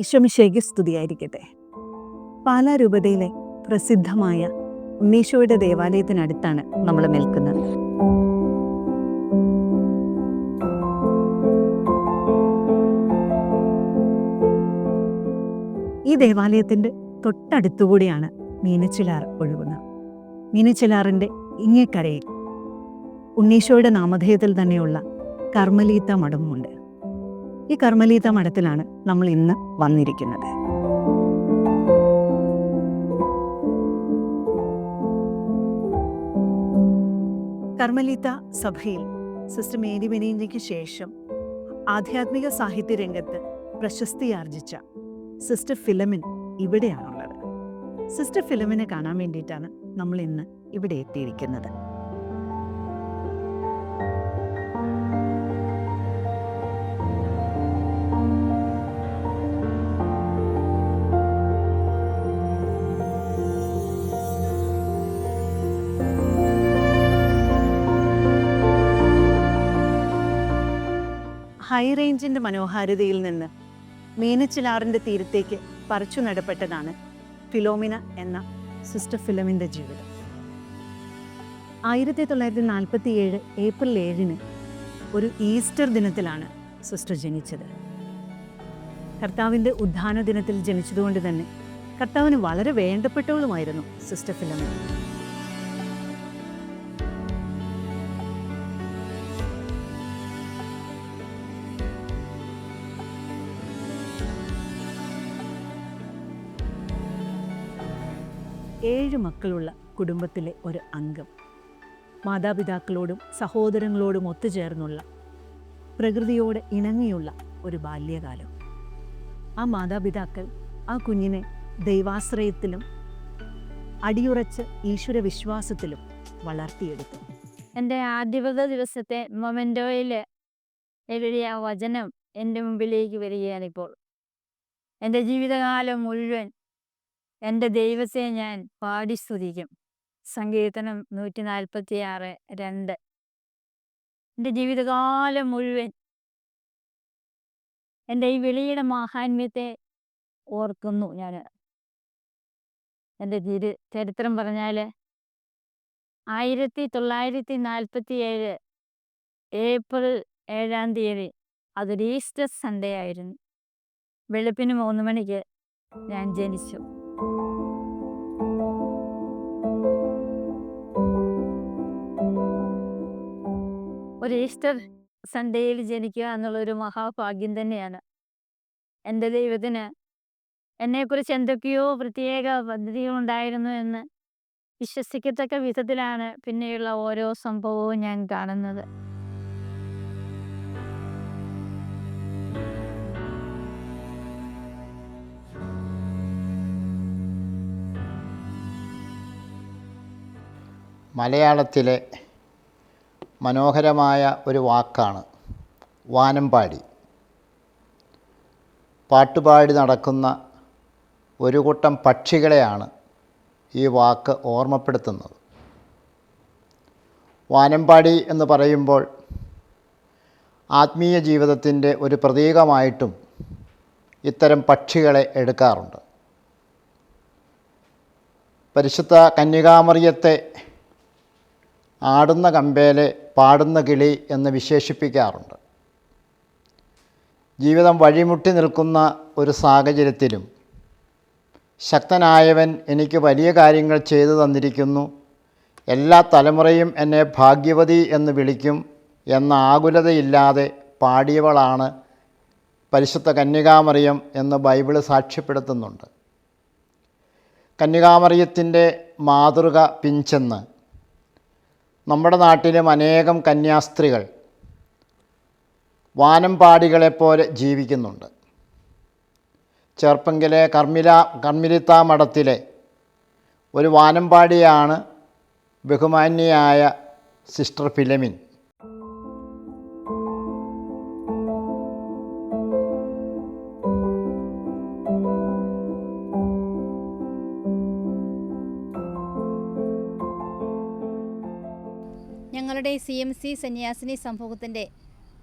ഈശോമിശിഹായ്ക്ക് സ്തുതിയായിരിക്കട്ടെ. പാലാ രൂപതയിലെ പ്രസിദ്ധമായ ഉണ്ണീശോയുടെ ദേവാലയത്തിനടുത്താണ് നമ്മൾ നിൽക്കുന്നത്. ഈ ദേവാലയത്തിൻ്റെ തൊട്ടടുത്തുകൂടിയാണ് മീനച്ചിലാർ ഒഴുകുന്നത്. മീനച്ചിലാറിൻ്റെ ഇങ്ങേക്കരയിൽ ഉണ്ണീശോയുടെ നാമധേയത്തിൽ തന്നെയുള്ള കർമ്മലീത്ത മഠമുണ്ട്. ഈ കർമ്മലീത്ത മഠത്തിലാണ് നമ്മൾ ഇന്ന് വന്നിരിക്കുന്നത്. കർമ്മലീത്ത സഭയിൽ സിസ്റ്റർ മേരി ബെനീഞ്ചയ്ക്ക് ശേഷം ആധ്യാത്മിക സാഹിത്യ രംഗത്ത് പ്രശസ്തിയാർജിച്ച സിസ്റ്റർ ഫിലമിൻ ഇവിടെയാണുള്ളത്. സിസ്റ്റർ ഫിലമിനെ കാണാൻ വേണ്ടിയിട്ടാണ് നമ്മൾ ഇന്ന് ഇവിടെ എത്തിയിരിക്കുന്നത്. ഹൈ റേഞ്ചിൻ്റെ മനോഹാരിതയിൽ നിന്ന് മീനച്ചിലാറിൻ്റെ തീരത്തേക്ക് പറിച്ചു നടപ്പെട്ടതാണ് ഫിലോമിന എന്ന സിസ്റ്റർ ഫിലമിൻ്റെ ജീവിതം. 1947 ഏപ്രിൽ 7 ഒരു ഈസ്റ്റർ ദിനത്തിലാണ് സിസ്റ്റർ ജനിച്ചത്. കർത്താവിൻ്റെ ഉദ്ധാന ദിനത്തിൽ ജനിച്ചതുകൊണ്ട് തന്നെ കർത്താവിന് വളരെ വേണ്ടപ്പെട്ടവളുമായിരുന്നു സിസ്റ്റർ ഫിലമിന. ഏഴ് മക്കളുള്ള കുടുംബത്തിലെ ഒരു അംഗം. മാതാപിതാക്കളോടും സഹോദരങ്ങളോടും ഒത്തുചേർന്നുള്ള പ്രകൃതിയോട് ഇണങ്ങിയുള്ള ഒരു ബാല്യകാലം. ആ മാതാപിതാക്കൾ ആ കുഞ്ഞിനെ ദൈവാശ്രയത്തിലും അടിയുറച്ച ഈശ്വര വിശ്വാസത്തിലും വളർത്തിയെടുത്തു. എൻ്റെ ആദ്യവ്രത ദിവസത്തെ മൊമെൻറ്റോയിൽ എഴുതിയ വചനം എൻ്റെ മുമ്പിലേക്ക് വരികയാണിപ്പോൾ. എൻ്റെ ജീവിതകാലം മുഴുവൻ എൻ്റെ ദൈവത്തെ ഞാൻ പാടി സ്തുതിക്കും. സങ്കീർത്തനം 146:2. എൻ്റെ ജീവിതകാലം മുഴുവൻ എൻ്റെ ഈ വിളിയുടെ മാഹാത്മ്യത്തെ ഓർക്കുന്നു ഞാൻ. എൻ്റെ ചരിത്രം പറഞ്ഞാൽ 1947 ഏപ്രിൽ 7 അതൊരു ഈസ്റ്റർ സൺഡേ ആയിരുന്നു. വെളുപ്പിന് 3 മണിക്ക് ഞാൻ ജനിച്ചു. ഒരു ഈസ്റ്റർ സൺഡേയിൽ ജനിക്കുക എന്നുള്ളൊരു മഹാഭാഗ്യം തന്നെയാണ്. എൻ്റെ ദൈവത്തിന് എന്നെക്കുറിച്ച് എന്തൊക്കെയോ പ്രത്യേക പദ്ധതികളുണ്ടായിരുന്നു എന്ന് വിശ്വസിക്കത്തക്ക വിധത്തിലാണ് പിന്നെയുള്ള ഓരോ സംഭവവും ഞാൻ കാണുന്നത്. മലയാളത്തിലെ മനോഹരമായ ഒരു വാക്കാണ് വാനമ്പാടി. പാട്ടുപാടി നടക്കുന്ന ഒരു കൂട്ടം പക്ഷികളെയാണ് ഈ വാക്ക് ഓർമ്മപ്പെടുത്തുന്നത്. വാനമ്പാടി എന്ന് പറയുമ്പോൾ ആത്മീയ ജീവിതത്തിൻ്റെ ഒരു പ്രതീകമായിട്ടും ഇത്തരം പക്ഷികളെ എടുക്കാറുണ്ട്. പരിശുദ്ധ കന്യകാമറിയത്തെ ആടുന്ന കമ്പേലെ പാടുന്ന കിളി എന്ന് വിശേഷിപ്പിക്കാറുണ്ട്. ജീവിതം വഴിമുട്ടി നിൽക്കുന്ന ഒരു സാഹചര്യത്തിലും ശക്തനായവൻ എനിക്ക് വലിയ കാര്യങ്ങൾ ചെയ്തു തന്നിരിക്കുന്നു, എല്ലാ തലമുറയും എന്നെ ഭാഗ്യവതി എന്ന് വിളിക്കും എന്ന ആകുലതയില്ലാതെ പാടിയവളാണ് പരിശുദ്ധ കന്യകാമറിയം എന്ന് ബൈബിള് സാക്ഷ്യപ്പെടുത്തുന്നുണ്ട്. കന്യകാമറിയത്തിൻ്റെ മാതൃക പിഞ്ചെന്ന് നമ്മുടെ നാട്ടിലും അനേകം കന്യാസ്ത്രീകൾ വാനമ്പാടികളെപ്പോലെ ജീവിക്കുന്നുണ്ട്. ചെർപ്പങ്കിലെ കർമ്മലീത്ത മഠത്തിലെ ഒരു വാനമ്പാടിയാണ് ബഹുമാന്യയായ സിസ്റ്റർ ഫിലമിൻ. ഞങ്ങളുടെ CMC സന്യാസിനി സമൂഹത്തിൻ്റെ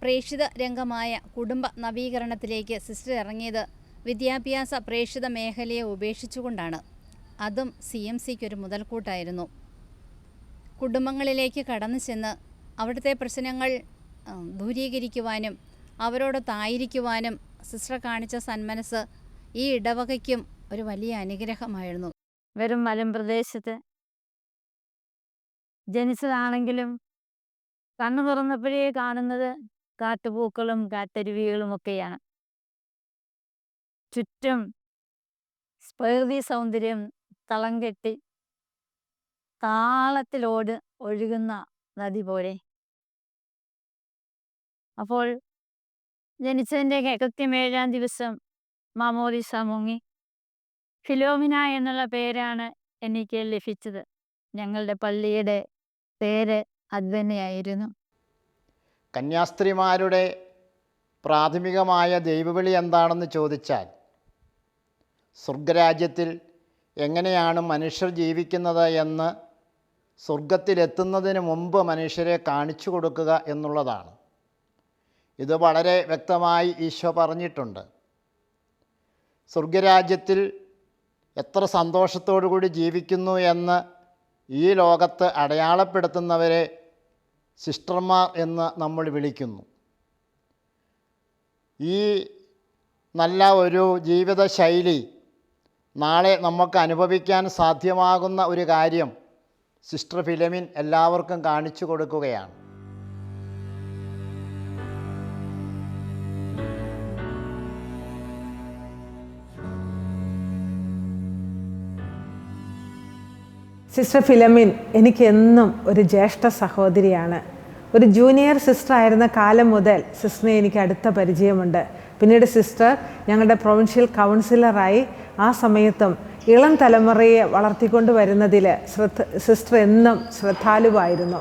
പ്രേക്ഷിത രംഗമായ കുടുംബ നവീകരണത്തിലേക്ക് സിസ്റ്റർ ഇറങ്ങിയത് വിദ്യാഭ്യാസ പ്രേക്ഷിത മേഖലയെ ഉപേക്ഷിച്ചുകൊണ്ടാണ്. അതും CMCക്ക് ഒരു മുതൽക്കൂട്ടായിരുന്നു. കുടുംബങ്ങളിലേക്ക് കടന്നു ചെന്ന് അവിടുത്തെ പ്രശ്നങ്ങൾ ദൂരീകരിക്കുവാനും അവരോടൊത്തായിരിക്കുവാനും സിസ്റ്റർ കാണിച്ച സന്മനസ് ഈ ഇടവകയ്ക്കും ഒരു വലിയ അനുഗ്രഹമായിരുന്നു. വെറും മലമ്പ്രദേശത്ത് ജനിച്ചതാണെങ്കിലും കണ്ണു തുറന്നപ്പോഴേ കാണുന്നത് കാട്ടുപൂക്കളും കാട്ടരുവികളും ഒക്കെയാണ്. ചുറ്റും പ്രകൃതി സൗന്ദര്യം തളം കെട്ടി താളത്തിലോട് ഒഴുകുന്ന നദി പോലെ. അപ്പോൾ ജനിച്ചതിൻ്റെ കൃത്യം 7-ാം ദിവസം മാമോദിസ മുങ്ങി. ഫിലോമിന എന്നുള്ള പേരാണ് എനിക്ക് ലഭിച്ചത്. ഞങ്ങളുടെ പള്ളിയുടെ പേര് അത് തന്നെയായിരുന്നു. കന്യാസ്ത്രീമാരുടെ പ്രാഥമികമായ ദൈവവിളി എന്താണെന്ന് ചോദിച്ചാൽ, സ്വർഗരാജ്യത്തിൽ എങ്ങനെയാണ് മനുഷ്യർ ജീവിക്കുന്നത് എന്ന് സ്വർഗത്തിലെത്തുന്നതിന് മുമ്പ് മനുഷ്യരെ കാണിച്ചു കൊടുക്കുക എന്നുള്ളതാണ്. ഇത് വളരെ വ്യക്തമായി ഈശോ പറഞ്ഞിട്ടുണ്ട്. സ്വർഗരാജ്യത്തിൽ എത്ര സന്തോഷത്തോടു കൂടി ജീവിക്കുന്നു എന്ന് ഈ ലോകത്ത് അടയാളപ്പെടുത്തുന്നവരെ സിസ്റ്റർമാർ എന്ന് നമ്മൾ വിളിക്കുന്നു. ഈ നല്ല ഒരു ജീവിതശൈലി നാളെ നമുക്ക് അനുഭവിക്കാൻ സാധ്യമാകുന്ന ഒരു കാര്യം സിസ്റ്റർ ഫിലോമിന എല്ലാവർക്കും കാണിച്ചു കൊടുക്കുകയാണ്. സിസ്റ്റർ ഫിലോമിന എനിക്കെന്നും ഒരു ജ്യേഷ്ഠ സഹോദരിയാണ്. ഒരു ജൂനിയർ സിസ്റ്റർ ആയിരുന്ന കാലം മുതൽ സിസ്റ്ററിനെ എനിക്ക് അടുത്ത പരിചയമുണ്ട്. പിന്നീട് സിസ്റ്റർ ഞങ്ങളുടെ പ്രൊവിൻഷ്യൽ കൗൺസിലറായി. ആ സമയത്തും ഇളം തലമുറയെ വളർത്തിക്കൊണ്ട് വരുന്നതിൽ സിസ്റ്റർ എന്നും ശ്രദ്ധാലുവായിരുന്നു.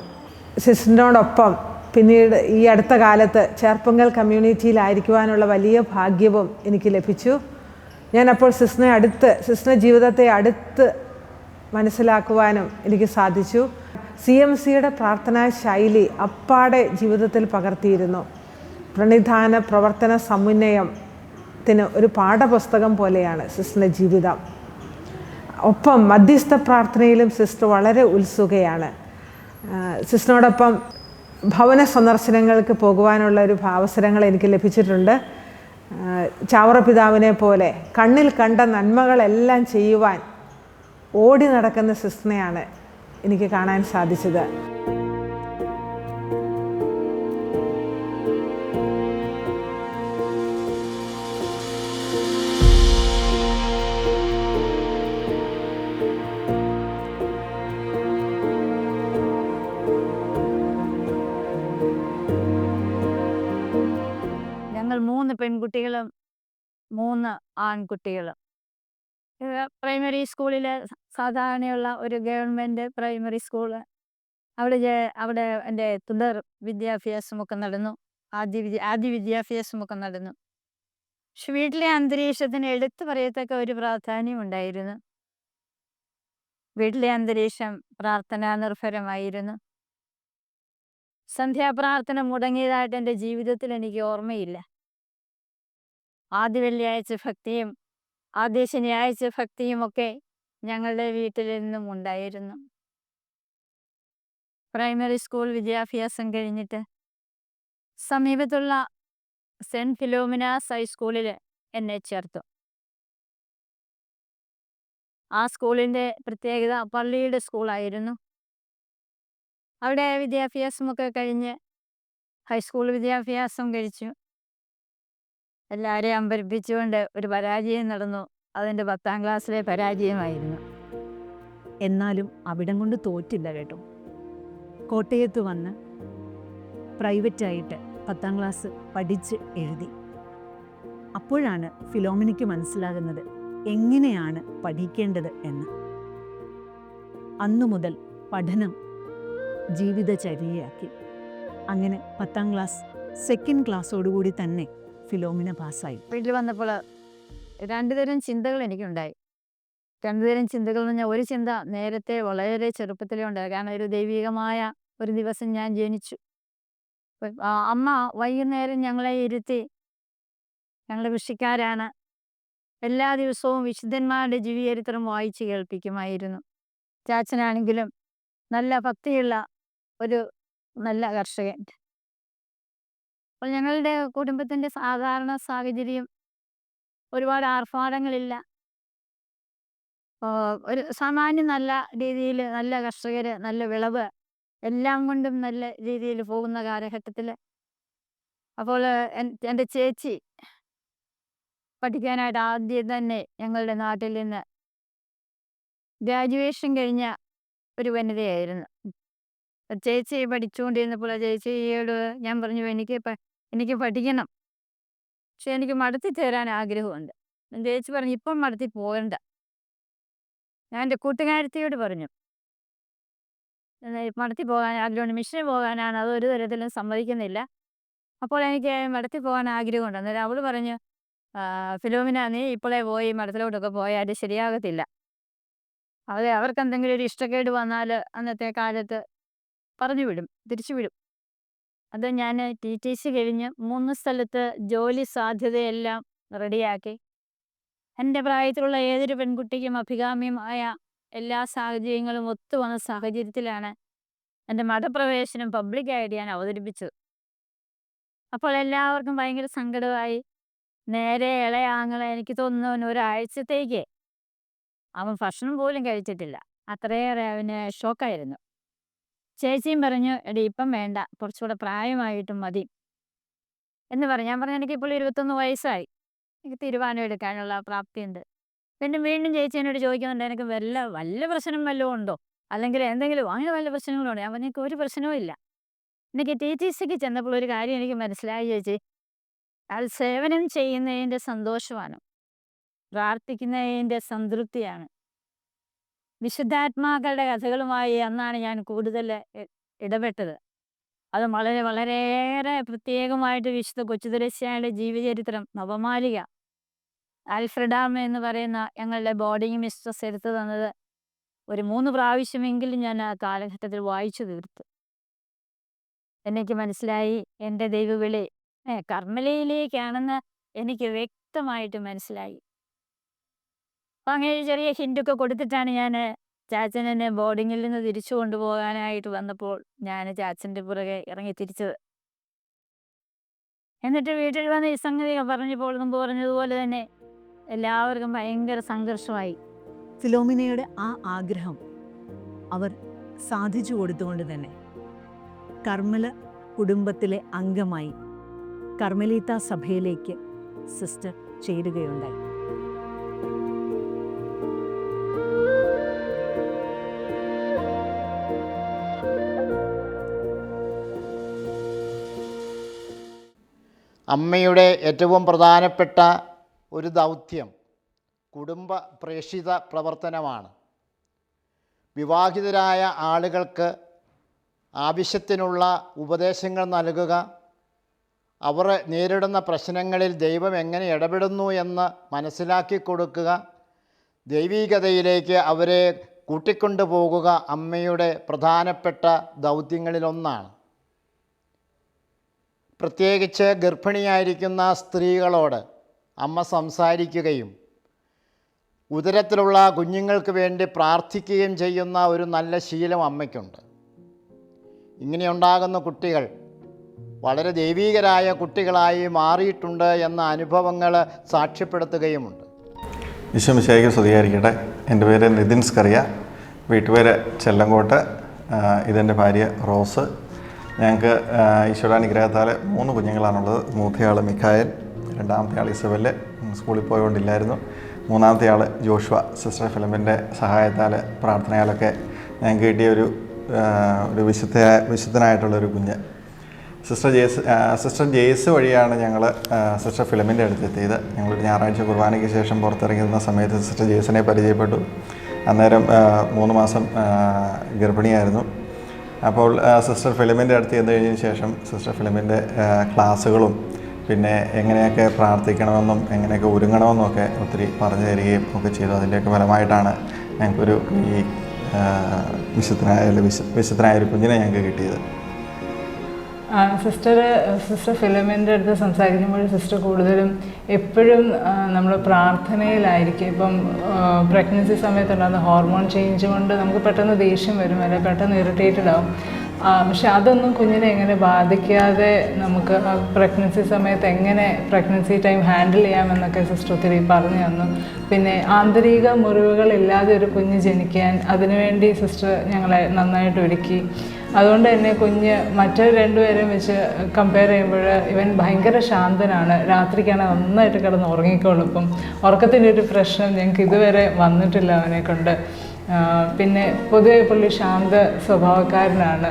സിസ്റ്ററിനോടൊപ്പം പിന്നീട് ഈ അടുത്ത കാലത്ത് ചേർപ്പുങ്കൽ കമ്മ്യൂണിറ്റിയിലായിരിക്കുവാനുള്ള വലിയ ഭാഗ്യവും എനിക്ക് ലഭിച്ചു. ഞാനപ്പോൾ സിസ്റ്ററിൻ്റെ ജീവിതത്തെ അടുത്ത് മനസ്സിലാക്കുവാനും എനിക്ക് സാധിച്ചു. CMCയുടെ പ്രാർത്ഥനാ ശൈലി അപ്പാടെ ജീവിതത്തിൽ പകർത്തിയിരുന്നു. പ്രണിധാന പ്രവർത്തന സമന്വയത്തിന് ഒരു പാഠപുസ്തകം പോലെയാണ് സിസ്റ്ററിൻ്റെ ജീവിതം. ഒപ്പം മധ്യസ്ഥ പ്രാർത്ഥനയിലും സിസ്റ്റർ വളരെ ഉത്സുകയാണ്. സിസ്റ്ററിനോടൊപ്പം ഭവന സന്ദർശനങ്ങൾക്ക് പോകുവാനുള്ള ഒരു അവസരങ്ങൾ എനിക്ക് ലഭിച്ചിട്ടുണ്ട്. ചാവറ പിതാവിനെ പോലെ കണ്ണിൽ കണ്ട നന്മകളെല്ലാം ചെയ്യുവാൻ ഓടി നടക്കുന്ന സിസ്റ്ററിനെയാണ് എനിക്ക് കാണാൻ സാധിച്ചത്. ഞങ്ങൾ 3 പെൺകുട്ടികളും 3 ആൺകുട്ടികളും. പ്രൈമറി സ്കൂളിൽ സാധാരണയുള്ള ഒരു ഗവൺമെൻറ് പ്രൈമറി സ്കൂൾ. അവിടെ എൻ്റെ തുടർ വിദ്യാഭ്യാസമൊക്കെ നടന്നു. ആദ്യ വിദ്യാഭ്യാസമൊക്കെ നടന്നു. പക്ഷെ വീട്ടിലെ അന്തരീക്ഷത്തിന് എടുത്തു പറയത്തക്ക ഒരു പ്രാധാന്യമുണ്ടായിരുന്നു. വീട്ടിലെ അന്തരീക്ഷം പ്രാർത്ഥനാ നിർഭരമായിരുന്നു. സന്ധ്യാപ്രാർത്ഥന മുടങ്ങിയതായിട്ട് എൻ്റെ ജീവിതത്തിൽ എനിക്ക് ഓർമ്മയില്ല. ആദ്യ വെള്ളിയാഴ്ച ഭക്തിയും ആദ്യ ശനിയാഴ്ച ഭക്തിയുമൊക്കെ ഞങ്ങളുടെ വീട്ടിൽ നിന്നും ഉണ്ടായിരുന്നു. പ്രൈമറി സ്കൂൾ വിദ്യാഭ്യാസം കഴിഞ്ഞിട്ട് സമീപത്തുള്ള സെൻറ്റ് ഫിലോമിനാസ് ഹൈസ്കൂളിൽ എന്നെ ചേർത്തു. ആ സ്കൂളിൻ്റെ പ്രത്യേകത പള്ളിയുടെ സ്കൂളായിരുന്നു. അവിടെ വിദ്യാഭ്യാസമൊക്കെ കഴിഞ്ഞ് ഹൈസ്കൂൾ വിദ്യാഭ്യാസം കഴിച്ചു. എല്ലാവരെയും അമ്പരപ്പിച്ചുകൊണ്ട് ഒരു പരാജയം നടന്നു. അതെൻ്റെ 10ാം ക്ലാസ്സിലെ പരാജയമായിരുന്നു. എന്നാലും അവിടം കൊണ്ട് തോറ്റില്ല കേട്ടോ. കോട്ടയത്ത് വന്ന് പ്രൈവറ്റായിട്ട് 10ാം ക്ലാസ് പഠിച്ച് എഴുതി. അപ്പോഴാണ് ഫിലോമിനയ്ക്ക് മനസ്സിലാകുന്നത് എങ്ങനെയാണ് പഠിക്കേണ്ടത് എന്ന്. അന്നു മുതൽ പഠനം ജീവിതചര്യയാക്കി. അങ്ങനെ 10ാം ക്ലാസ് സെക്കൻഡ് ക്ലാസ്സോടുകൂടി തന്നെ ഫിലോമിന പാസ്സായി. വീട്ടിൽ വന്നപ്പോൾ 2 തരം ചിന്തകൾ എനിക്കുണ്ടായി. 2 തരം ചിന്തകൾ എന്ന് പറഞ്ഞാൽ, ഒരു ചിന്ത നേരത്തെ വളരെ ചെറുപ്പത്തിലേ ഉണ്ടായി. കാരണം ഒരു ദൈവികമായ ഒരു ദിവസം ഞാൻ ജനിച്ചു. അമ്മ വൈകുന്നേരം ഞങ്ങളെ ഇരുത്തി, ഞങ്ങളുടെ കൃഷിക്കാരാണ്, എല്ലാ ദിവസവും വിശുദ്ധന്മാരുടെ ജീവചരിത്രം വായിച്ച് കേൾപ്പിക്കുമായിരുന്നു. ചാച്ചനാണെങ്കിലും നല്ല ഭക്തിയുള്ള ഒരു നല്ല കർഷകൻ. അപ്പോൾ ഞങ്ങളുടെ കുടുംബത്തിൻ്റെ സാധാരണ സാഹചര്യം ഒരുപാട് ആർഭാടങ്ങളില്ല. ഒരു സാമാന്യം നല്ല രീതിയിൽ നല്ല കർഷകർ, നല്ല വിളവ്, എല്ലാം കൊണ്ടും നല്ല രീതിയിൽ പോകുന്ന കാലഘട്ടത്തിൽ അപ്പോൾ എൻ്റെ ചേച്ചി പഠിക്കാനായിട്ട് ആദ്യം തന്നെ ഞങ്ങളുടെ നാട്ടിൽ നിന്ന് ഗ്രാജുവേഷൻ കഴിഞ്ഞ ഒരു വനിതയായിരുന്നു. ചേച്ചി പഠിച്ചുകൊണ്ടിരുന്നപ്പോൾ ചേച്ചിയോട് ഞാൻ പറഞ്ഞു, എനിക്ക് പഠിക്കണം, പക്ഷെ എനിക്ക് മഠത്തിൽ ചേരാൻ ആഗ്രഹമുണ്ട്. ചേച്ചി പറഞ്ഞു, ഇപ്പം മഠത്തിൽ പോകണ്ട. ഞാൻ എൻ്റെ കൂട്ടുകാരത്തിയോട് പറഞ്ഞു, മഠത്തിൽ പോകാൻ ആഗ്രഹമുണ്ട്, മിഷന് പോകാനാണ്, അതൊരു തരത്തിലും സമ്മതിക്കുന്നില്ല. അപ്പോൾ എനിക്ക് മഠത്തിൽ പോകാൻ ആഗ്രഹമുണ്ട്. അന്നേരം അവൾ പറഞ്ഞു, ഫിലോമിന, നീ ഇപ്പോഴേ പോയി മഠത്തിലോട്ടൊക്കെ പോയാൽ ശരിയാകത്തില്ല. അവർക്ക് എന്തെങ്കിലും ഒരു ഇഷ്ടക്കേട് വന്നാൽ അന്നത്തെ കാലത്ത് പറഞ്ഞു വിടും, തിരിച്ചു വിടും. അത് ഞാൻ TTC കഴിഞ്ഞ് 3 സ്ഥലത്ത് ജോലി സാധ്യതയെല്ലാം റെഡിയാക്കി. എൻ്റെ പ്രായത്തിലുള്ള ഏതൊരു പെൺകുട്ടിക്കും അഭികാമ്യമായ എല്ലാ സാഹചര്യങ്ങളും ഒത്തു വന്ന സാഹചര്യത്തിലാണ് എൻ്റെ മതപ്രവേശനം പബ്ലിക്കായിട്ട് ഞാൻ അവതരിപ്പിച്ചത്. അപ്പോൾ എല്ലാവർക്കും ഭയങ്കര സങ്കടമായി. നേരെ ഇളയ ആങ്ങളെ, എനിക്ക് തോന്നുന്നു ഒരാഴ്ചത്തേക്ക് അവൻ ഭക്ഷണം പോലും കഴിച്ചിട്ടില്ല. അത്രയേറെ അവന് ഷോക്കായിരുന്നു. ചേച്ചിയും പറഞ്ഞു, എടി ഇപ്പം വേണ്ട, കുറച്ചുകൂടെ പ്രായമായിട്ടും മതി എന്ന് പറഞ്ഞു. ഞാൻ പറഞ്ഞു, എനിക്കിപ്പോൾ 21 വയസ്സായി, എനിക്ക് തീരുമാനം എടുക്കാനുള്ള പ്രാപ്തിയുണ്ട്. പിന്നെ വീണ്ടും ചേച്ചി എന്നോട് ചോദിക്കുന്നുണ്ട്, എനിക്ക് വല്ല പ്രശ്നം വല്ലതും ഉണ്ടോ, അല്ലെങ്കിൽ എന്തെങ്കിലും അങ്ങനെ വല്ല പ്രശ്നങ്ങളുണ്ടോ? ഞാൻ പറഞ്ഞു, എനിക്ക് ഒരു പ്രശ്നവും ഇല്ല. എനിക്ക് TTCക്ക് ചെന്നപ്പോൾ ഒരു കാര്യം എനിക്ക് മനസ്സിലായി ചേച്ചി, അത് സേവനം ചെയ്യുന്നതിൻ്റെ സന്തോഷമാണ്, പ്രാർത്ഥിക്കുന്നതിൻ്റെ സംതൃപ്തിയാണ്. വിശുദ്ധാത്മാക്കളുടെ കഥകളുമായി അന്നാണ് ഞാൻ കൂടുതൽ ഇടപെട്ടത്. അത് വളരെയേറെ പ്രത്യേകമായിട്ട് വിശുദ്ധ കൊച്ചുതുരശ്ശിയുടെ ജീവചരിത്രം നവമാലിക ആൽഫ്രഡാമ എന്ന് പറയുന്ന ഞങ്ങളുടെ ബോർഡിംഗ് മിസ്ട്രസ് എടുത്തു തന്നത് ഒരു 3 പ്രാവശ്യമെങ്കിലും ഞാൻ ആ കാലഘട്ടത്തിൽ വായിച്ചു തീർത്തു. എനിക്ക് മനസ്സിലായി എൻ്റെ ദൈവവിളി കർമ്മലയിലേക്കാണെന്ന് എനിക്ക് വ്യക്തമായിട്ട് മനസ്സിലായി. അപ്പം അങ്ങനെ ചെറിയ ഹിൻ്റൊക്കെ കൊടുത്തിട്ടാണ് ഞാൻ ചാച്ചനെ ബോർഡിങ്ങിൽ നിന്ന് തിരിച്ചു കൊണ്ടുപോകാനായിട്ട് വന്നപ്പോൾ ഞാൻ ചാച്ചൻ്റെ പുറകെ ഇറങ്ങി തിരിച്ചത്. എന്നിട്ട് വീട്ടിൽ വന്ന് ഈ സംഗതി പറഞ്ഞപ്പോൾ മുമ്പ് പറഞ്ഞതുപോലെ തന്നെ എല്ലാവർക്കും ഭയങ്കര സംഘർഷമായി. ഫിലോമിനയുടെ ആ ആഗ്രഹം അവർ സാധിച്ചു കൊടുത്തുകൊണ്ട് തന്നെ കർമ്മല കുടുംബത്തിലെ അംഗമായി കർമ്മലീത്ത സഭയിലേക്ക് സിസ്റ്റർ ചേരുകയുണ്ടായി. അമ്മയുടെ ഏറ്റവും പ്രധാനപ്പെട്ട ഒരു ദൗത്യം കുടുംബ പ്രേക്ഷിത പ്രവർത്തനമാണ്. വിവാഹിതരായ ആളുകൾക്ക് ആവശ്യത്തിനുള്ള ഉപദേശങ്ങൾ നൽകുക, അവർ നേരിടുന്ന പ്രശ്നങ്ങളിൽ ദൈവം എങ്ങനെ ഇടപെടുന്നു എന്ന് മനസ്സിലാക്കി കൊടുക്കുക, ദൈവീകതയിലേക്ക് അവരെ കൂട്ടിക്കൊണ്ടുപോകുക അമ്മയുടെ പ്രധാനപ്പെട്ട ദൗത്യങ്ങളിലൊന്നാണ്. പ്രത്യേകിച്ച് ഗർഭിണിയായിരിക്കുന്ന സ്ത്രീകളോട് അമ്മ സംസാരിക്കുകയും ഉദരത്തിലുള്ള കുഞ്ഞുങ്ങൾക്ക് വേണ്ടി പ്രാർത്ഥിക്കുകയും ചെയ്യുന്ന ഒരു നല്ല ശീലം അമ്മയ്ക്കുണ്ട്. ഇങ്ങനെയുണ്ടാകുന്ന കുട്ടികൾ വളരെ ദൈവീകരായ കുട്ടികളായി മാറിയിട്ടുണ്ട് എന്ന അനുഭവങ്ങൾ സാക്ഷ്യപ്പെടുത്തുകയുമുണ്ട്. ഈശോമിശിഹായ്ക്ക് സ്തുതിയായിരിക്കട്ടെ. എൻ്റെ പേര് നിതിൻ സ്കറിയ, വീട്ടുപേര് ചെല്ലങ്കോട്ട്. ഇതെൻ്റെ ഭാര്യ റോസ്. ഞങ്ങൾക്ക് ഈശോയുടെ അനുഗ്രഹത്താൽ 3 കുഞ്ഞുങ്ങളാണുള്ളത്. മൂത്തയാൾ മിഖായൽ, രണ്ടാമത്തെ ആൾ ഇസബെല്, സ്കൂളിൽ പോയതുകൊണ്ടില്ലായിരുന്നു. മൂന്നാമത്തെ ആൾ ജോഷുവ. സിസ്റ്റർ ഫിലമിൻ്റെ സഹായത്താൽ പ്രാർത്ഥനയാലൊക്കെ ഞങ്ങൾക്ക് കിട്ടിയ ഒരു വിശുദ്ധനായിട്ടുള്ളൊരു കുഞ്ഞ്. സിസ്റ്റർ ജെയ്സ് വഴിയാണ് ഞങ്ങൾ സിസ്റ്റർ ഫിലമിൻ്റെ അടുത്തെത്തിയത്. ഞങ്ങളൊരു ഞായറാഴ്ച കുർബാനയ്ക്ക് ശേഷം പുറത്തിറങ്ങിയിരുന്ന സമയത്ത് സിസ്റ്റർ ജെയ്സിനെ പരിചയപ്പെട്ടു. അന്നേരം 3 മാസം ഗർഭിണിയായിരുന്നു. അപ്പോൾ സിസ്റ്റർ ഫിലമിൻ്റെ അടുത്ത് ചെന്ന് കഴിഞ്ഞതിന് ശേഷം സിസ്റ്റർ ഫിലമിൻ്റെ ക്ലാസ്സുകളും പിന്നെ എങ്ങനെയൊക്കെ പ്രാർത്ഥിക്കണമെന്നും എങ്ങനെയൊക്കെ ഒരുങ്ങണമെന്നും ഒക്കെ ഒത്തിരി പറഞ്ഞു തരികയും ഒക്കെ ചെയ്തു. അതിൻ്റെയൊക്കെ ഫലമായിട്ടാണ് ഞങ്ങൾക്കൊരു ഈ വിശുദ്ധനായൊരു കുഞ്ഞിനെ ഞങ്ങൾക്ക് കിട്ടിയത്. സിസ്റ്റർ ഫിലോമിൻ്റെ അടുത്ത് സംസാരിക്കുമ്പോൾ സിസ്റ്റർ കൂടുതലും എപ്പോഴും നമ്മൾ പ്രാർത്ഥനയിലായിരിക്കും. ഇപ്പം പ്രഗ്നൻസി സമയത്തുണ്ടാകുന്ന ഹോർമോൺ ചേഞ്ച് കൊണ്ട് നമുക്ക് പെട്ടെന്ന് ദേഷ്യം വരും, അല്ലെങ്കിൽ പെട്ടെന്ന് ഇറിറ്റേറ്റഡ് ആവും. പക്ഷെ അതൊന്നും കുഞ്ഞിനെ എങ്ങനെ ബാധിക്കാതെ നമുക്ക് പ്രഗ്നൻസി സമയത്ത് എങ്ങനെ പ്രഗ്നൻസി ടൈം ഹാൻഡിൽ ചെയ്യാമെന്നൊക്കെ സിസ്റ്റർ ഒത്തിരി പറഞ്ഞു തന്നു. പിന്നെ ആന്തരിക മുറിവുകളില്ലാതെ ഒരു കുഞ്ഞ് ജനിക്കാൻ അതിനുവേണ്ടി സിസ്റ്റർ ഞങ്ങളെ നന്നായിട്ട് ഒരുക്കി. അതുകൊണ്ട് തന്നെ കുഞ്ഞ് മറ്റൊരു രണ്ടുപേരെയും വെച്ച് കമ്പയർ ചെയ്യുമ്പോൾ ഇവൻ ഭയങ്കര ശാന്തനാണ്. രാത്രിക്കാണ് നന്നായിട്ട് കിടന്ന് ഉറങ്ങിക്കോളും. ഇപ്പം ഉറക്കത്തിൻ്റെ ഒരു പ്രശ്നം ഞങ്ങൾക്ക് ഇതുവരെ വന്നിട്ടില്ല അവനെ കൊണ്ട്. പിന്നെ പൊതുവെ പുള്ളി ശാന്ത സ്വഭാവക്കാരനാണ്.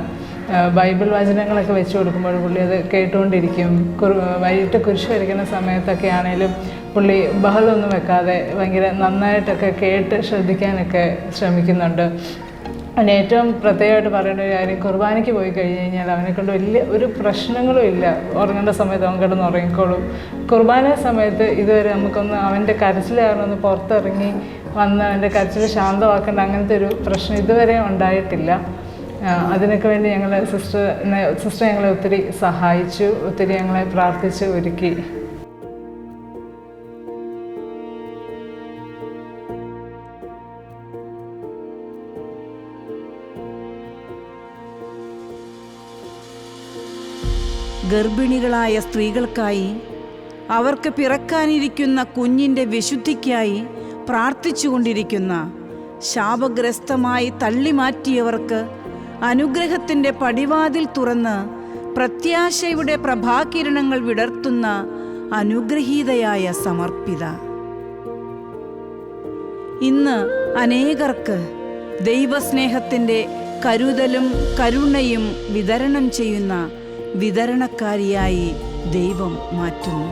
ബൈബിൾ വചനങ്ങളൊക്കെ വെച്ച് കൊടുക്കുമ്പോൾ പുള്ളി അത് കേട്ടുകൊണ്ടിരിക്കും. വൈകിട്ട് കുരിശ് വരയ്ക്കുന്ന സമയത്തൊക്കെ ആണെങ്കിലും പുള്ളി ബഹളമൊന്നും വെക്കാതെ ഭയങ്കര നന്നായിട്ടൊക്കെ കേട്ട് ശ്രദ്ധിക്കാനൊക്കെ ശ്രമിക്കുന്നുണ്ട്. അവന് ഏറ്റവും പ്രത്യേകമായിട്ട് പറയേണ്ട ഒരു കാര്യം, കുർബാനയ്ക്ക് പോയി കഴിഞ്ഞ് കഴിഞ്ഞാൽ അവനെക്കൊണ്ട് വലിയ ഒരു പ്രശ്നങ്ങളും ഇല്ല. ഉറങ്ങേണ്ട സമയത്ത് അവൻ കിടന്ന് ഉറങ്ങിക്കോളും. കുർബാന സമയത്ത് ഇതുവരെ നമുക്കൊന്ന് അവൻ്റെ കരച്ചിൽ കാരണം ഒന്ന് പുറത്തിറങ്ങി വന്ന് അവൻ്റെ കരച്ചിൽ ശാന്തമാക്കേണ്ട അങ്ങനത്തെ ഒരു പ്രശ്നം ഇതുവരെ ഉണ്ടായിട്ടില്ല. അതിനൊക്കെ വേണ്ടി സിസ്റ്റർ ഞങ്ങളെ ഒത്തിരി സഹായിച്ചു, ഒത്തിരി ഞങ്ങളെ പ്രാർത്ഥിച്ച് ഒരുക്കി. ഗർഭിണികളായ സ്ത്രീകൾക്കായി, അവർക്ക് പിറക്കാനിരിക്കുന്ന കുഞ്ഞിൻ്റെ വിശുദ്ധിക്കായി പ്രാർത്ഥിച്ചുകൊണ്ടിരിക്കുന്ന, ശാപഗ്രസ്തമായി തള്ളിമാറ്റിയവർക്ക് അനുഗ്രഹത്തിൻ്റെ പടിവാതിൽ തുറന്ന് പ്രത്യാശയുടെ പ്രഭാകിരണങ്ങൾ വിടർത്തുന്ന അനുഗ്രഹീതയായ സമർപ്പിത. ഇന്ന് അനേകർക്ക് ദൈവസ്നേഹത്തിൻ്റെ കരുതലും കരുണയും വിതരണം ചെയ്യുന്ന വിതരണക്കാരിയായി ദൈവം മാറ്റുന്നു.